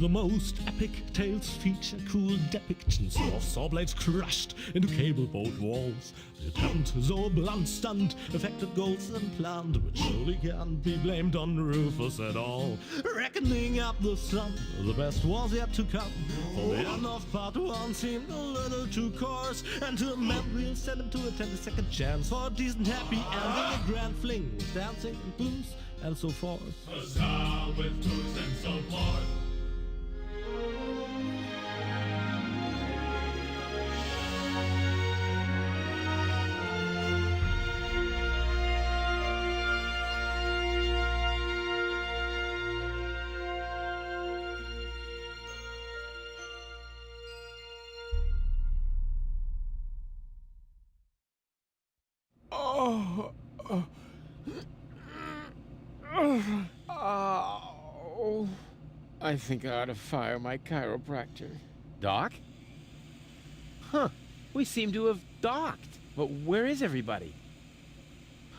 The most epic tales feature cruel depictions of saw blades crushed into cable boat walls. The attempt, though a blunt stunt, affected goals and planned, which surely can't be blamed on Rufus at all. Reckoning up the sum, the best was yet to come. For the end of part 1 seemed a little too coarse, and to amend we'll send him to attend a second chance for a decent happy ending, a grand fling with dancing and booze and so forth. A sound with booze and so forth. I think I ought to fire my chiropractor. Doc? Huh. We seem to have docked. But where is everybody?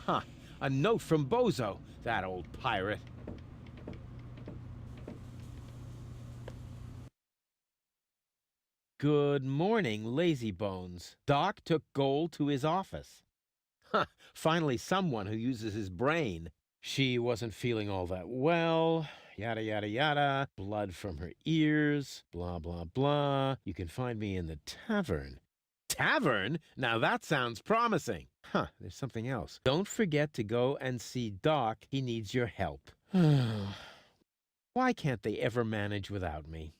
Huh. A note from Bozo, that old pirate. Good morning, lazy bones. Doc took Gold to his office. Huh. Finally someone who uses his brain. She wasn't feeling all that well. Yada, yada, yada. Blood from her ears. Blah, blah, blah. You can find me in the tavern. Tavern? Now that sounds promising. Huh, there's something else. Don't forget to go and see Doc. He needs your help. Why can't they ever manage without me?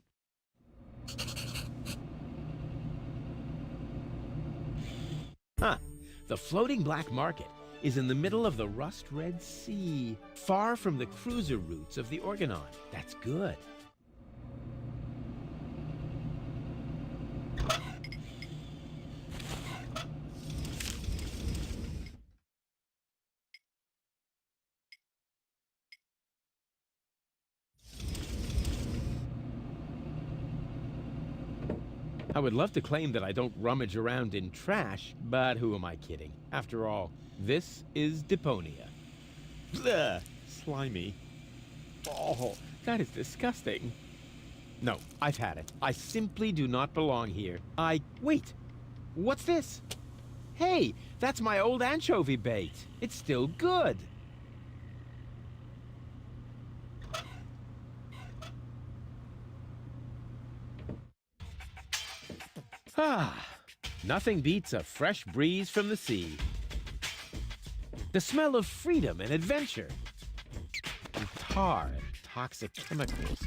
Huh. The floating black market is in the middle of the rust-red sea, far from the cruiser routes of the Organon. That's good. I would love to claim that I don't rummage around in trash, but who am I kidding? After all, this is Deponia. Blech, slimy. Oh, that is disgusting. No, I've had it. I simply do not belong here. Wait! What's this? Hey, that's my old anchovy bait. It's still good. Nothing beats a fresh breeze from the sea. The smell of freedom and adventure. And tar and toxic chemicals.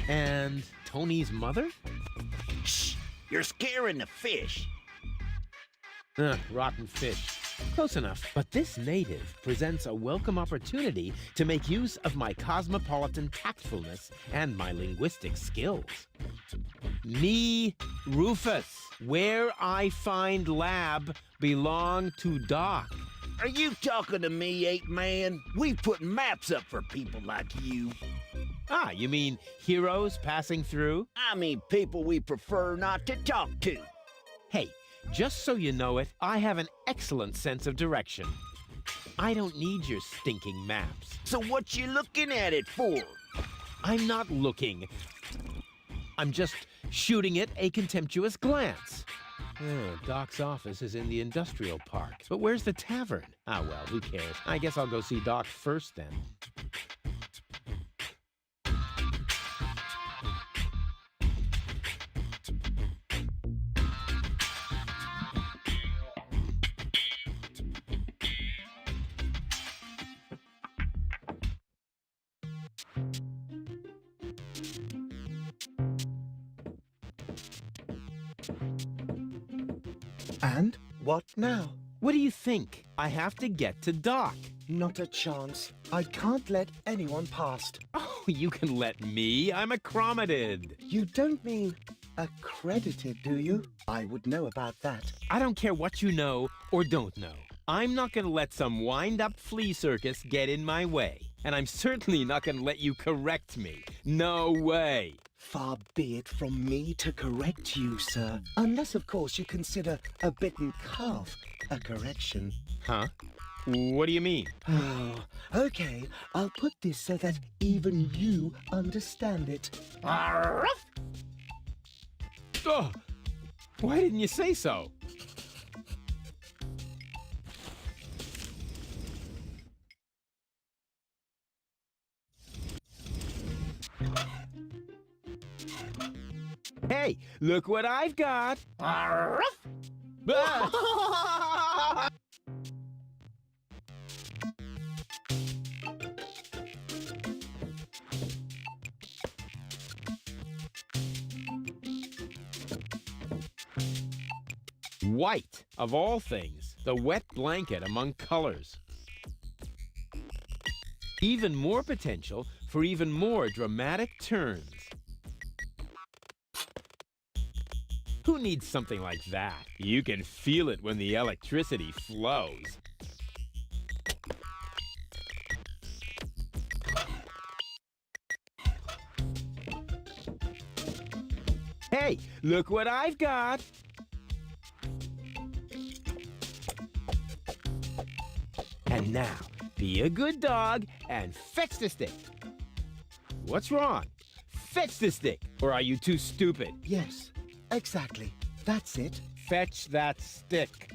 And Tony's mother? Shh! You're scaring the fish. Rotten fish. Close enough. But this native presents a welcome opportunity to make use of my cosmopolitan tactfulness and my linguistic skills. Me, Rufus, where I find lab belong to Doc. Are you talking to me, ape man? We put maps up for people like you. Ah, you mean heroes passing through? I mean people we prefer not to talk to. Hey, just so you know it, I have an excellent sense of direction. I don't need your stinking maps. So what you looking at it for? I'm not looking. I'm just shooting it a contemptuous glance. Doc's office is in the industrial park. But where's the tavern? Ah, well, who cares? I guess I'll go see Doc first then. And what now? What do you think? I have to get to Doc. Not a chance. I can't let anyone past. Oh, you can let me. I'm accredited. You don't mean accredited, do you? I would know about that. I don't care what you know or don't know. I'm not going to let some wind-up flea circus get in my way. And I'm certainly not going to let you correct me. No way. Far be it from me to correct you, sir. Unless, of course, you consider a bitten calf a correction. Huh? What do you mean? Oh, okay. I'll put this so that even you understand it. Oh, why didn't you say so? Hey, look what I've got! Ah! White, of all things, the wet blanket among colors. Even more potential for even more dramatic turns. Who needs something like that? You can feel it when the electricity flows. Hey, look what I've got! And now, be a good dog and fetch the stick. What's wrong? Fetch the stick, or are you too stupid? Yes, exactly. That's it. Fetch that stick.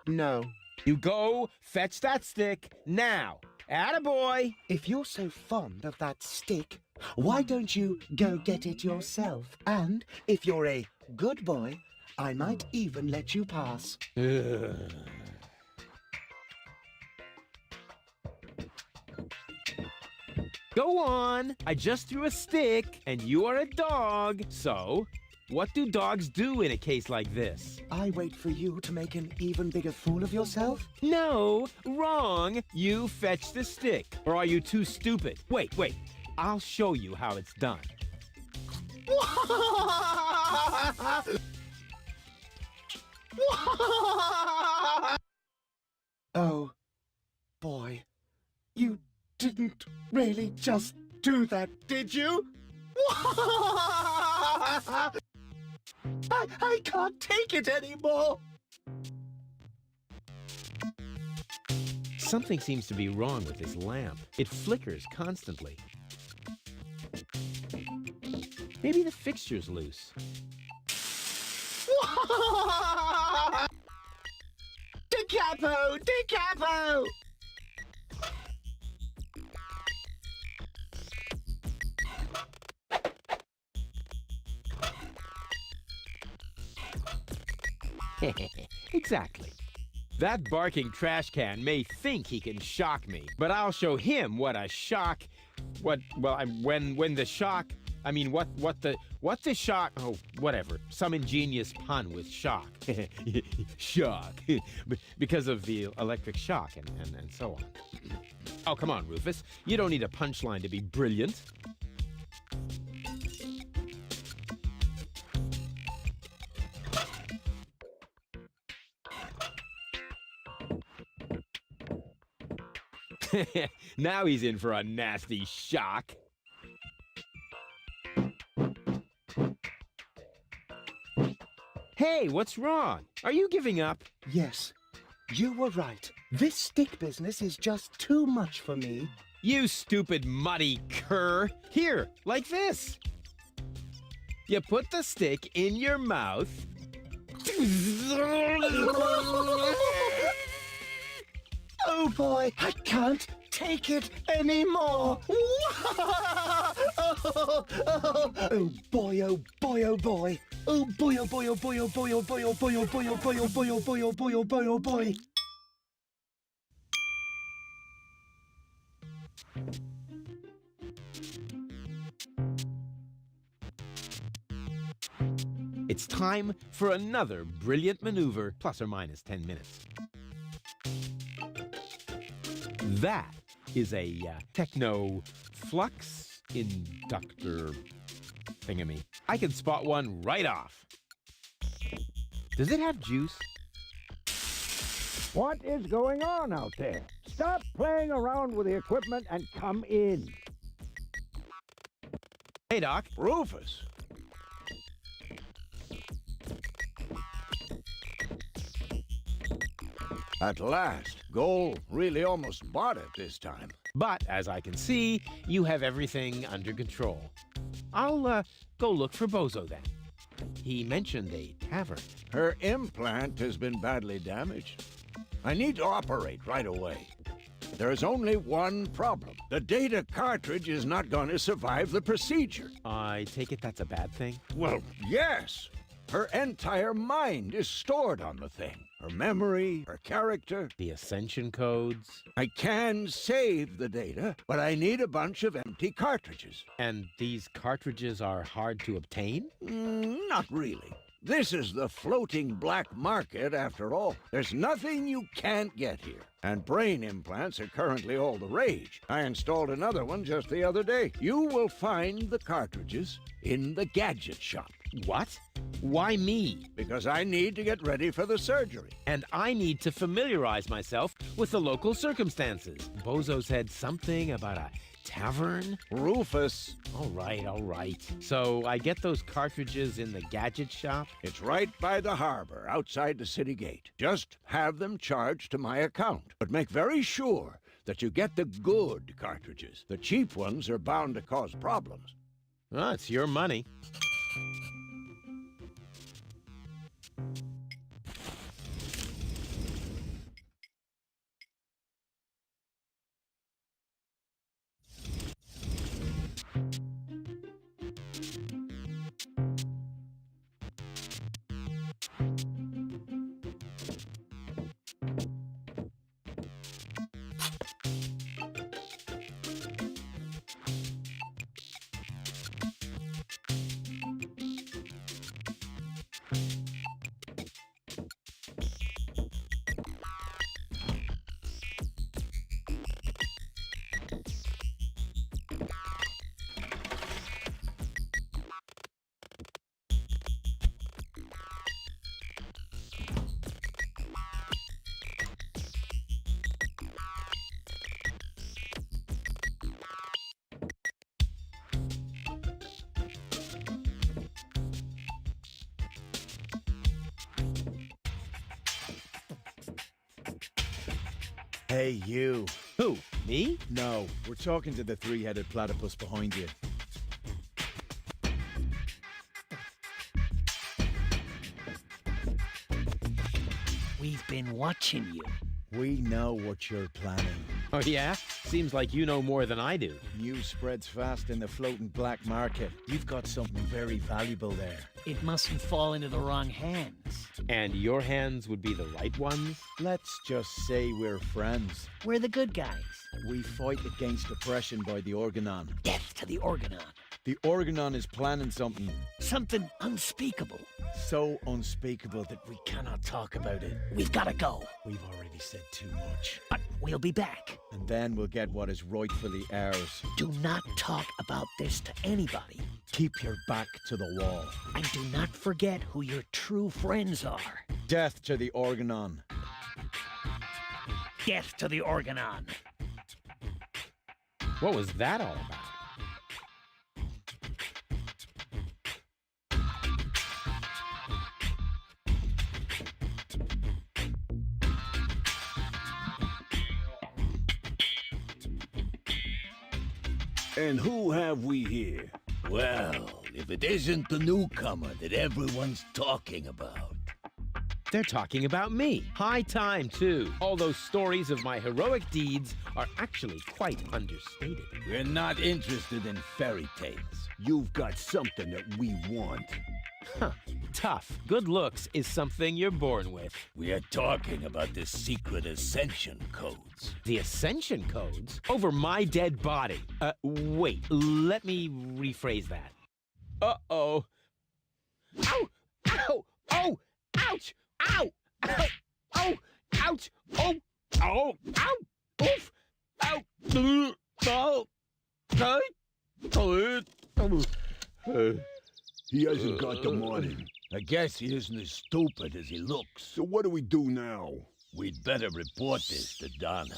No. You go fetch that stick now. Attaboy! If you're so fond of that stick, why don't you go get it yourself? And if you're a good boy, I might even let you pass. Go on. I just threw a stick, and you are a dog. So, what do dogs do in a case like this? I wait for you to make an even bigger fool of yourself? No, wrong. You fetch the stick. Or are you too stupid? Wait. I'll show you how it's done. Oh, boy. You didn't really just do that, did you? I can't take it anymore. Something seems to be wrong with this lamp. It flickers constantly. Maybe the fixture's loose. Decapo! Decapo! Exactly. That barking trash can may think he can shock me, but I'll show him what a shock... what the shock... I mean, what the shock... Oh, whatever. Some ingenious pun with shock. Shock. Because of the electric shock and so on. Oh, come on, Rufus. You don't need a punchline to be brilliant. Now he's in for a nasty shock. Hey, what's wrong? Are you giving up? Yes, you were right. This stick business is just too much for me. You stupid muddy cur. Here, like this. You put the stick in your mouth. Oh boy, I can't take it anymore. Oh boy, oh boy, oh boy. Oh boy, oh boy, oh boy, oh boy, oh boy, oh boy, oh boy, oh boy, oh boy, oh boy, oh boy, oh boy, oh boy. It's time for another brilliant maneuver, plus or minus 10 minutes. That is a techno flux inductor thingamy. I can spot one right off. Does it have juice? What is going on out there? Stop playing around with the equipment and come in. Hey, Doc. Rufus. At last, Goal really almost bought it this time. But, as I can see, you have everything under control. I'll go look for Bozo then. He mentioned a tavern. Her implant has been badly damaged. I need to operate right away. There's only one problem. The data cartridge is not going to survive the procedure. I take it that's a bad thing? Well, yes. Her entire mind is stored on the thing. Her memory, her character. The Ascension codes? I can save the data, but I need a bunch of empty cartridges. And these cartridges are hard to obtain? Not really. This is the floating black market, after all. There's nothing you can't get here. And brain implants are currently all the rage. I installed another one just the other day. You will find the cartridges in the gadget shop. What? Why me? Because I need to get ready for the surgery. And I need to familiarize myself with the local circumstances. Bozo said something about a tavern? Rufus. All right. So I get those cartridges in the gadget shop? It's right by the harbor, outside the city gate. Just have them charged to my account. But make very sure that you get the good cartridges. The cheap ones are bound to cause problems. Well, it's your money. Hey, you. Who? Me? No, we're talking to the three-headed platypus behind you. We've been watching you. We know what you're planning. Oh, yeah? Seems like you know more than I do. News spreads fast in the floating black market. You've got something very valuable there. It mustn't fall into the wrong hands. And your hands would be the right ones? Let's just say we're friends. We're the good guys. We fight against oppression by the Organon. Death to the Organon. The Organon is planning something Something unspeakable. so unspeakable that we cannot talk about it. We've got to go. We've already said too much. But we'll be back. And then we'll get what is rightfully ours. Do not talk about this to anybody. Keep your back to the wall. And do not forget who your true friends are. Death to the Organon. Death to the Organon. What was that all about? And who have we here? Well, if it isn't the newcomer that everyone's talking about. They're talking about me. High time, too. All those stories of my heroic deeds are actually quite understated. We're not interested in fairy tales. You've got something that we want. Huh. Tough. Good looks is something you're born with. We are talking about the secret ascension codes. The Ascension codes? Over my dead body. Wait. Let me rephrase that. Uh-oh. Ow! Ow! Oh! Ouch! Ow! Ow! Oh! Ouch! Oh! Oh! Ow! Oof! Ow! Oh! He hasn't got the money. I guess he isn't as stupid as he looks. So what do we do now? We'd better report this to Donna.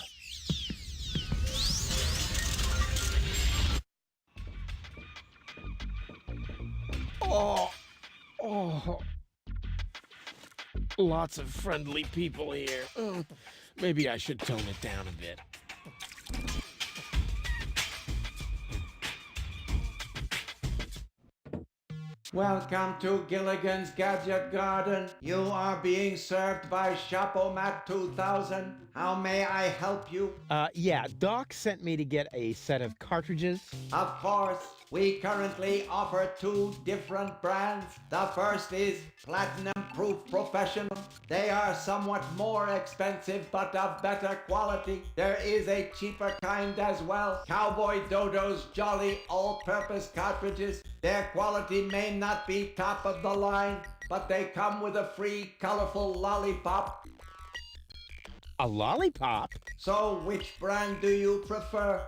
Oh! Oh! Lots of friendly people here. Maybe I should tone it down a bit. Welcome to Gilligan's Gadget Garden. You are being served by Shopomat 2000. How may I help you? Yeah, Doc sent me to get a set of cartridges. Of course, we currently offer 2 different brands. The first is Platinum Proof Professional. They are somewhat more expensive but of better quality. There is a cheaper kind as well. Cowboy Dodo's Jolly All-Purpose Cartridges. Their quality may not be top of the line, but they come with a free colorful lollipop. A lollipop? So which brand do you prefer?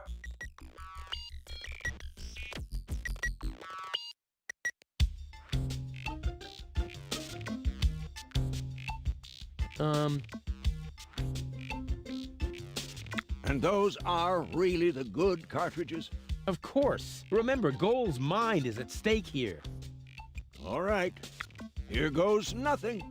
And those are really the good cartridges? Of course. Remember, Goal's mind is at stake here. All right. Here goes nothing.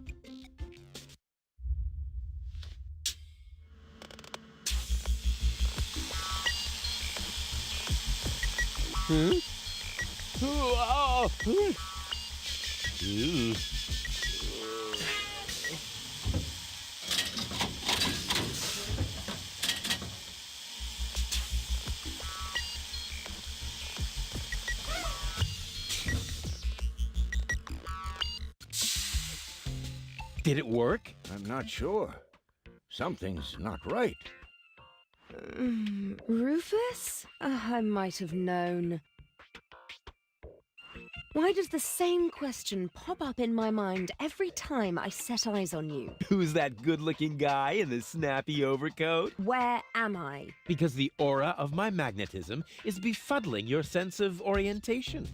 Did it work? I'm not sure. Something's not right. Rufus? I might have known. Why does the same question pop up in my mind every time I set eyes on you? Who's that good-looking guy in the snappy overcoat? Where am I? Because the aura of my magnetism is befuddling your sense of orientation.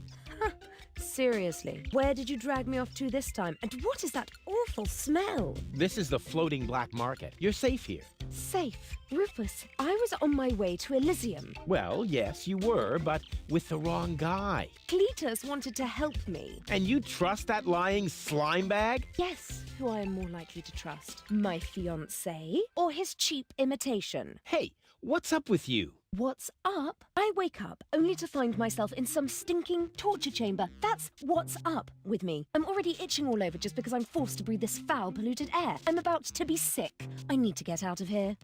Seriously, where did you drag me off to this time? And what is that awful smell? This is the floating black market. You're safe here. Safe? Rufus, I was on my way to Elysium. Well, yes, you were, but with the wrong guy. Cletus wanted to help me. And you trust that lying slime bag? Yes, who I am more likely to trust. My fiancé or his cheap imitation? Hey, what's up with you? What's up? I wake up only to find myself in some stinking torture chamber. That's what's up with me. I'm already itching all over just because I'm forced to breathe this foul, polluted air. I'm about to be sick. I need to get out of here.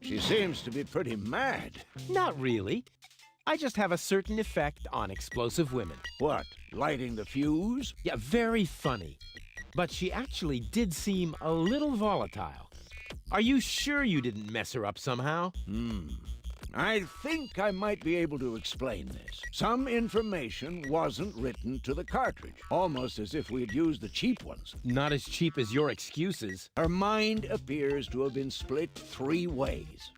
She seems to be pretty mad. Not really. I just have a certain effect on explosive women. What, lighting the fuse? Yeah, very funny. But she actually did seem a little volatile. Are you sure you didn't mess her up somehow? I think I might be able to explain this. Some information wasn't written to the cartridge, almost as if we had used the cheap ones. Not as cheap as your excuses. Her mind appears to have been split 3 ways.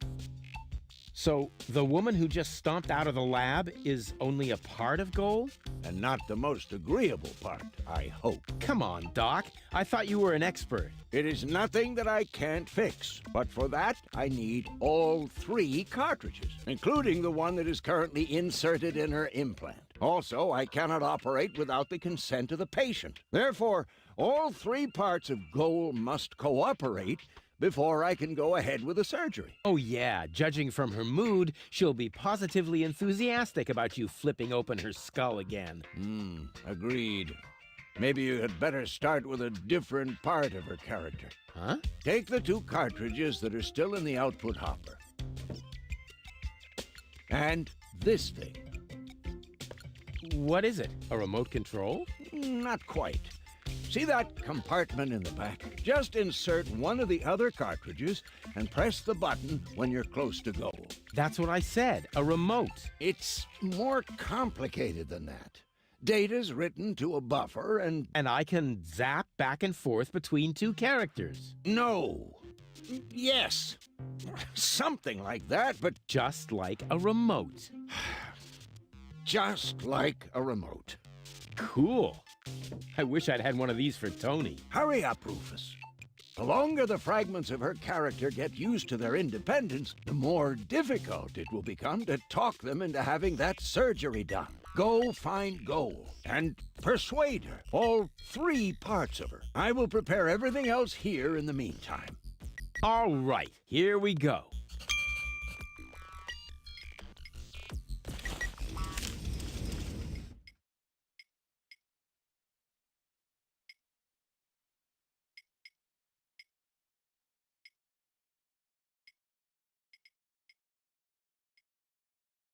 So, the woman who just stomped out of the lab is only a part of Gold? And not the most agreeable part, I hope. Come on, Doc. I thought you were an expert. It is nothing that I can't fix, but for that, I need all 3 cartridges, including the one that is currently inserted in her implant. Also, I cannot operate without the consent of the patient. Therefore, all 3 parts of Gold must cooperate before I can go ahead with the surgery. Oh yeah, judging from her mood, she'll be positively enthusiastic about you flipping open her skull again. Agreed. Maybe you had better start with a different part of her character. Huh? Take the 2 cartridges that are still in the output hopper. And this thing. What is it? A remote control? Not quite. See that compartment in the back? Just insert one of the other cartridges and press the button when you're close to go. That's what I said, a remote. It's more complicated than that. Data's written to a buffer and... And I can zap back and forth between 2 characters. No. Yes. Something like that, but Just like a remote. just like a remote. Cool. I wish I'd had one of these for Tony. Hurry up, Rufus. The longer the fragments of her character get used to their independence, the more difficult it will become to talk them into having that surgery done. Go find Goal and persuade her. All 3 parts of her. I will prepare everything else here in the meantime. All right, here we go.